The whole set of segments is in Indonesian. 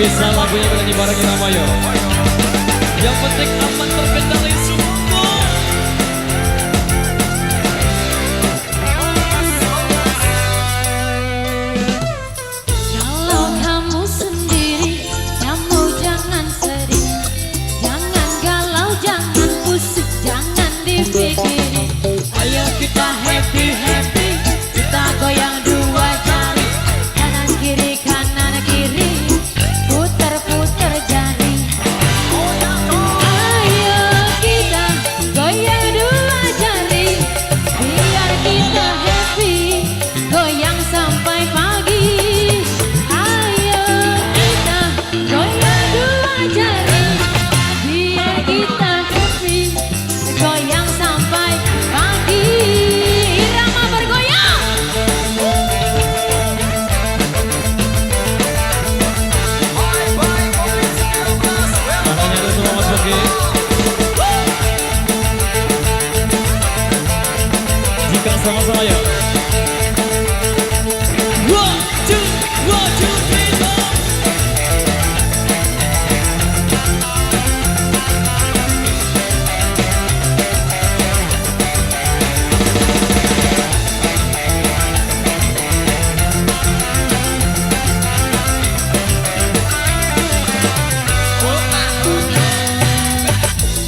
bisa lagunya kita nyanyi bareng kita Mayo. Yang penting aman terkendali semua. Kalau kamu sendiri, kamu jangan sedih, jangan galau, jangan pusing, jangan dipikirin. Ayo kita happy happy, kita goyang dua jari, kanan kiri kanan kiri, putar putar jari. Ayo kita goyang dua jari, biar kita happy, goyang sampai pagi. Ayo kita goyang dua jari, biar kita happy, goyang sampai pagi. Irama bergoyang. Tangannya dulu semua Mas Bogi. Jika sama-sama ya. One, two, three, go.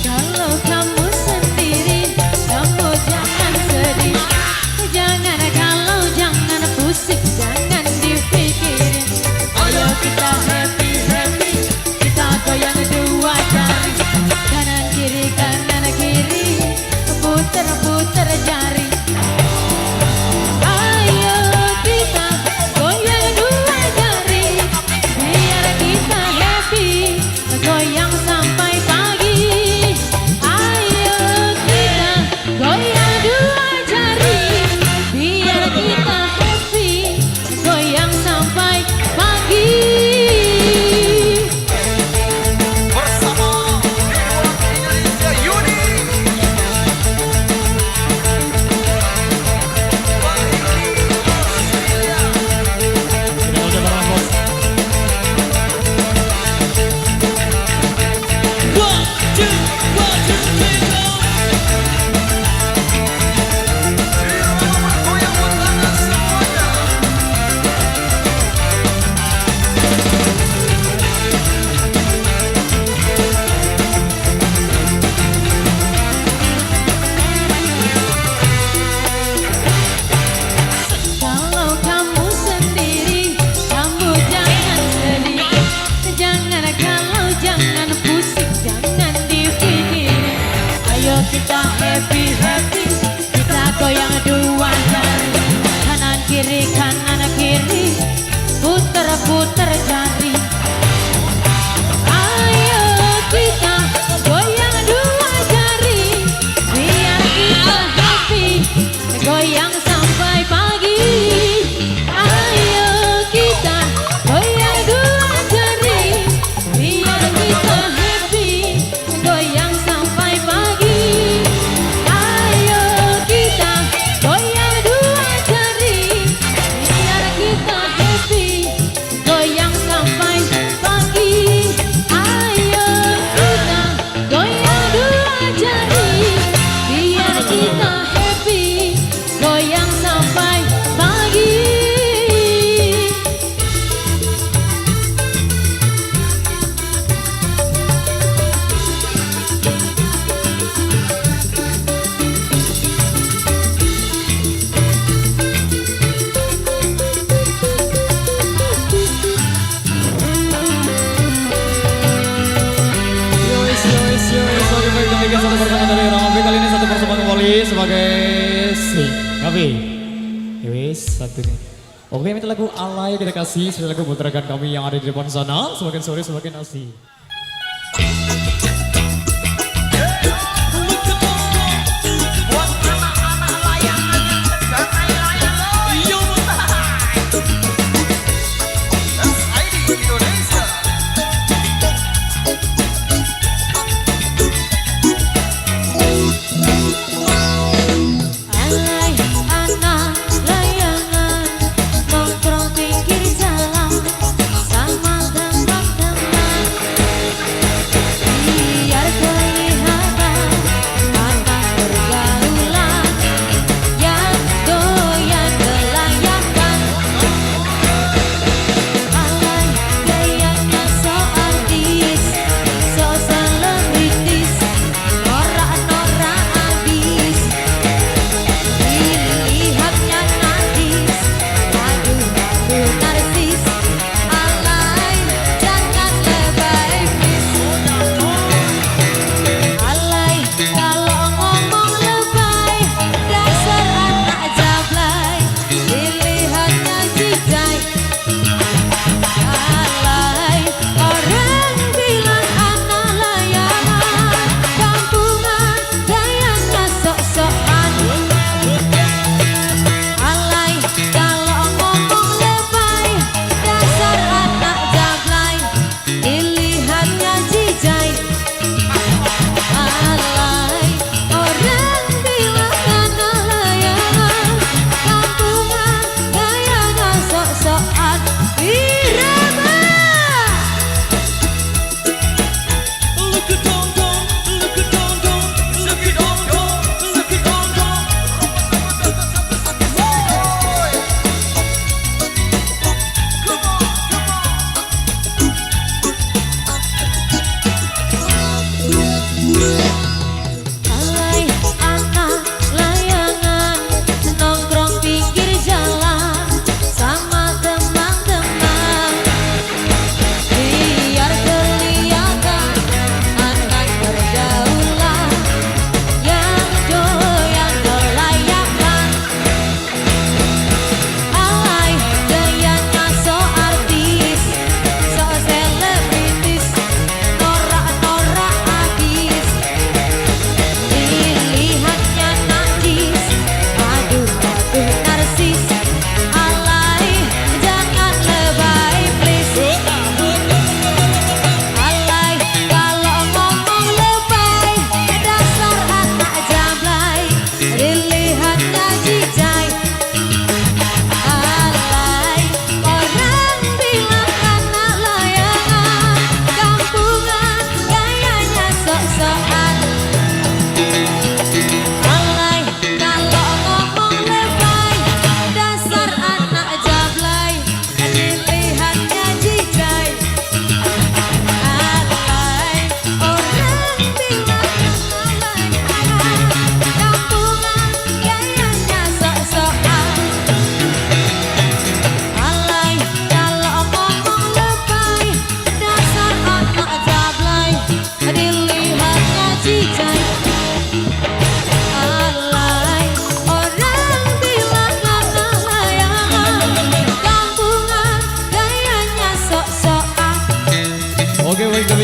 Kalau kamu sendiri, kamu jangan sedih, jangan galau, jangan pusing, jangan dipikirin. Ayo kita happy happy, kita goyang dua jari, kanan kiri, putar putar jari. Ayo kita goyang dua jari, biar kita happy, goyang sampai pagi. Ayo kita goyang dua jari, biar kita happy, goyang sampai pagi. Bersama Indonesia Yudi. Kita udah bareng Bos. One, two, three, go. Goyang tangan semuanya. Kalau kamu sendiri, kamu jangan sedih, jangan galau, jangan pusing, jangan dipikirin. Ayo kita happy happy, kita goyang dua jari, kanan kiri, putar putar jari. Ayo kita goyang dua jari, biar kita happy, goyang sampai pagi. Ayo kita goyang dua jari, biar kita happy, goyang sampai pagi. Ayo kita goyang dua jari, biar kita happy, goyang sampai pagi. Ayo kita goyang dua jari, biar kita happy, goyang sampai pagi. Oke, baik, demikian satu pertemuan dari Rama. Kali ini satu pertemuan kembali sebagai Ngapi. Wis satu nih. Oke, minta lagu Alay kita kasih sudah lagu buat rekan kami yang ada di depan sana. Semakin sore semakin asik. Buat anak-anak layangan dan layangan. Yo. SID Indonesia. Alay anak layangan, nongkrong pinggir jalan, sama teman-teman.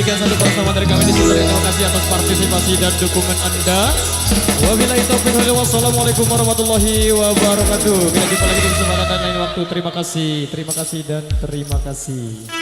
demikian satu bersama dari kami di sini. Terima kasih atas partisipasi dan dukungan Anda. Wabillahi taufiq wal hidayah. Wassalamualaikum warahmatullahi wabarakatuh. Bila jumpa lagi di kesempatan lain waktu. Terima kasih dan terima kasih.